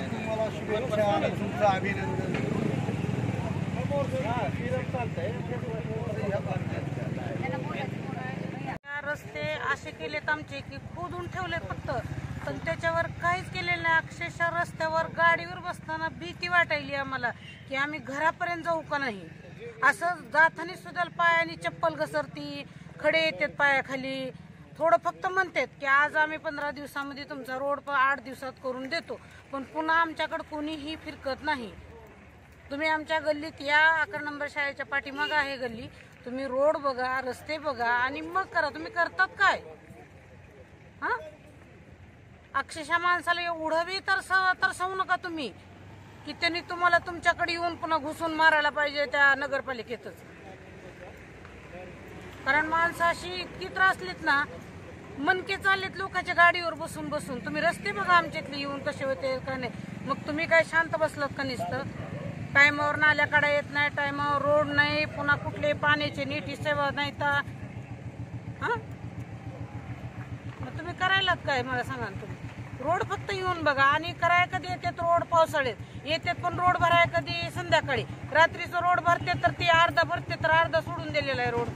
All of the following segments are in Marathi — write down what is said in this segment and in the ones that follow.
तुम्हाला शुभेच्छा आणि तुमचं अभिनंदन. रस्ते असे केलेत आमचे की खोदून ठेवले फक्त, पण त्याच्यावर काहीच केलेलं नाही. अक्षरशः रस्त्यावर गाडीवर बसताना भीती वाटायली आम्हाला की आम्ही घरापर्यंत जाऊ का नाही. असं जाताना सुद्धा पायाने चप्पल घसरती, खडे येतात पायाखाली. थोडं फक्त म्हणतात की आज आम्ही 15 दिवसामध्ये तुमचा रोड 8 दिवसात करून देतो, पण पुन्हा आमच्याकडे कोणीही फिरकत नाही. तुम्ही आमच्या गल्लीत या, 11 नंबर शाळेच्या पाठीमागं आहे गल्ली. तुम्ही रोड बघा, रस्ते बघा आणि मग करा. तुम्ही करतात काय? हा, अक्षरशः माणसाला एवढं बी तरसवू नका तुम्ही की त्यांनी तुम्हाला तुमच्याकडे येऊन पुन्हा घुसून मारायला पाहिजे त्या नगरपालिकेतच. कारण माणसं अशी इतकी त्रासलीत ना, मनके चाललेत लोकांच्या गाडीवर बसून बसून. तुम्ही रस्ते बघा आमच्यातले येऊन कसे होते का नाही. मग तुम्ही काय शांत बसलात का नुसतं? टायमावर नाल्याकडे येत नाही, टायमावर रोड नाही, पुन्हा कुठले पाण्याचे नीट सेवा नाही. तर हा, मग तुम्ही करायलात काय मला सांगा. तुम्ही रोड फक्त येऊन बघा. आणि कराय कधी येतात रोड? पावसाळ्यात येतात, पण रोड भराय कधी? संध्याकाळी. रात्रीचं रोड भरते तर ते अर्धा भरते तर अर्धा सोडून दिलेला आहे रोड.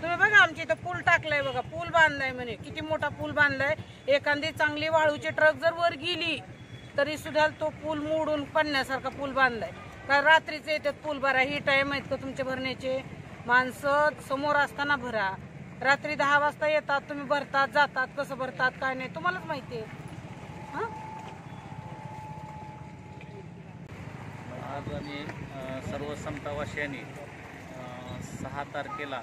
तुम्ही बघा आमच्या इथं पूल टाकलाय बघा, पूल बांधलाय म्हणे. किती मोठा पूल बांधलाय. एखादी चांगली वाळूची ट्रक जर वर गेली तरी सुद्धा तो पूल मोडून पडण्यासारखा पूल बांधलाय. कारण रात्रीचे येतात पूल भरा. ही टाइम आहेत का तुमचे भरण्याचे? माणसं समोर असताना भरा. रात्री 10 वाजता येतात, तुम्ही भरतात, जातात. कसं भरतात काय नाही तुम्हालाच माहिती आहे. आज आम्ही सर्व समतावासियांनी 6 तारखेला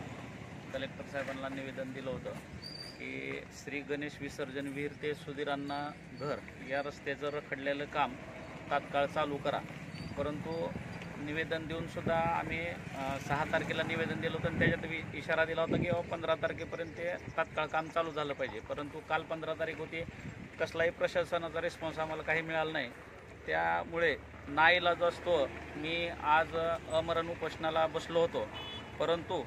कलेक्टर साहेबांना निवेदन दिलं होतं की श्री गणेश विसर्जन विहीर ते सुधीरांना घर या रस्त्याचं रखडलेलं काम तात्काळ चालू करा. परंतु निवेदन देऊनसुद्धा आम्ही 6 तारखेला निवेदन दिलं होतं आणि त्याच्यात इशारा दिला होता की 15 तारखेपर्यंत ते तात्काळ काम चालू झालं पाहिजे. परंतु काल 15 तारीख होती, कसलाही प्रशासनाचा रिस्पॉन्स आम्हाला काही मिळाला नाही. त्यामुळे नाईलाज असतो मी आज अमरण उपोषणाला बसलो होतो. परंतु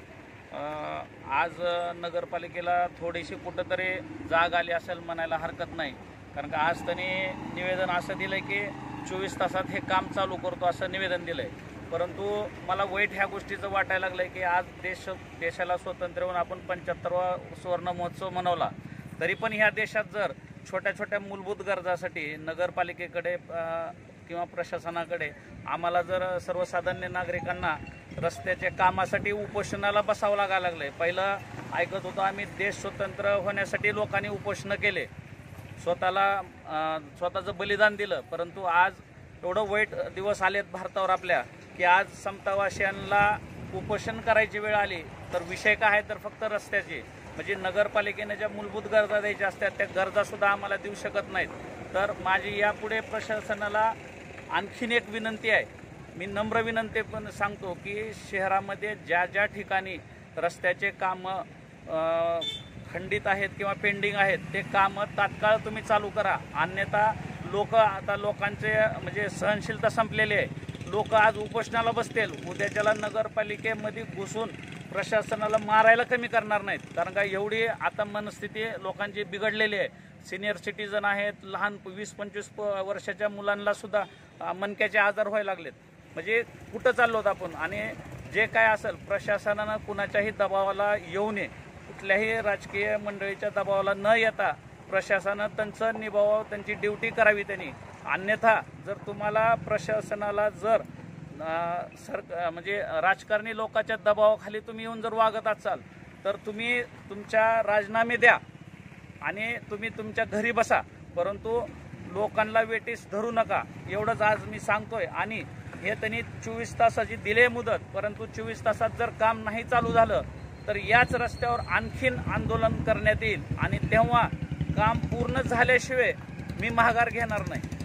आज नगरपालिकेला थोडीशी कुठंतरी जाग आली असेल म्हणायला हरकत नाही. कारण का आज त्यांनी निवेदन असं दिलं की 24 तासात हे काम चालू करतो असं निवेदन दिलं आहे. परंतु मला वाईट ह्या गोष्टीचं वाटायला लागलं आहे की आज देशाला स्वातंत्र्य होऊन आपण 75वा सुवर्ण महोत्सव मनवला, तरी पण ह्या देशात जर छोट्या छोट्या मूलभूत गरजासाठी नगरपालिकेकडे किंवा प्रशासनाकडे आम्हाला जर सर्वसामान्य नागरिकांना रस्त्याच्या कामासाठी उपोषणाला बसावं लागायला लागलं आहे. पहिलं ऐकत होतो आम्ही देश स्वतंत्र होण्यासाठी लोकांनी उपोषणं केले, स्वतःचं बलिदान दिलं. परंतु आज एवढं वाईट दिवस आलेत भारतावर आपल्या की आज समतावासियांना उपोषण करायची वेळ आली तर विषय काय आहे तर फक्त रस्त्याचे. म्हणजे नगरपालिकेने ज्या मूलभूत गरजा द्यायच्या असतात त्या गरजासुद्धा आम्हाला देऊ शकत नाहीत. तर माझी यापुढे प्रशासनाला आणखीन एक विनंती आहे. मी नम्र विनंती पण सांगतो की शहरामध्ये ज्या ज्या ठिकाणी रस्त्याचे कामं खंडित आहेत किंवा पेंडिंग आहेत ते कामं तात्काळ तुम्ही चालू करा. अन्यथा लोकांचे म्हणजे सहनशीलता संपलेली आहे. लोक आज उपोषणाला बसतील, उद्याच्याला नगरपालिकेमध्ये घुसून प्रशासनाला मारायला कमी करणार नाहीत. कारण का एवढी आता मनस्थिती लोकांची बिघडलेली आहे. सिनियर सिटीजन आहेत, लहान 20-25 वर्षाच्या मुलांना सुद्धा मणक्याचे आजार व्हायला लागलेत. म्हणजे कुठं चाललो होत आपण. आणि जे काय असेल प्रशासनानं कुणाच्याही दबावाला येऊ नये, कुठल्याही राजकीय मंडळीच्या दबावाला न येता प्रशासनानं त्यांचं निभावावं, त्यांची ड्युटी करावी त्यांनी. अन्यथा जर तुम्हाला प्रशासनाला जर म्हणजे राजकारणी लोकांच्या दबावाखाली तुम्ही येऊन जर वागत असाल तर तुम्ही तुमच्या राजीनामे द्या आणि तुम्ही तुमच्या घरी बसा. परंतु लोकांना वेटीस धरू नका, एवढंच आज मी सांगतोय. आणि हे त्यांनी 24 तासाची दिले मुदत, परंतु 24 तासात जर काम नाही चालू झालं तर याच रस्त्यावर आणखीन आंदोलन करण्यात येईल आणि तेव्हा काम पूर्ण झाल्याशिवाय मी माघार घेणार नाही.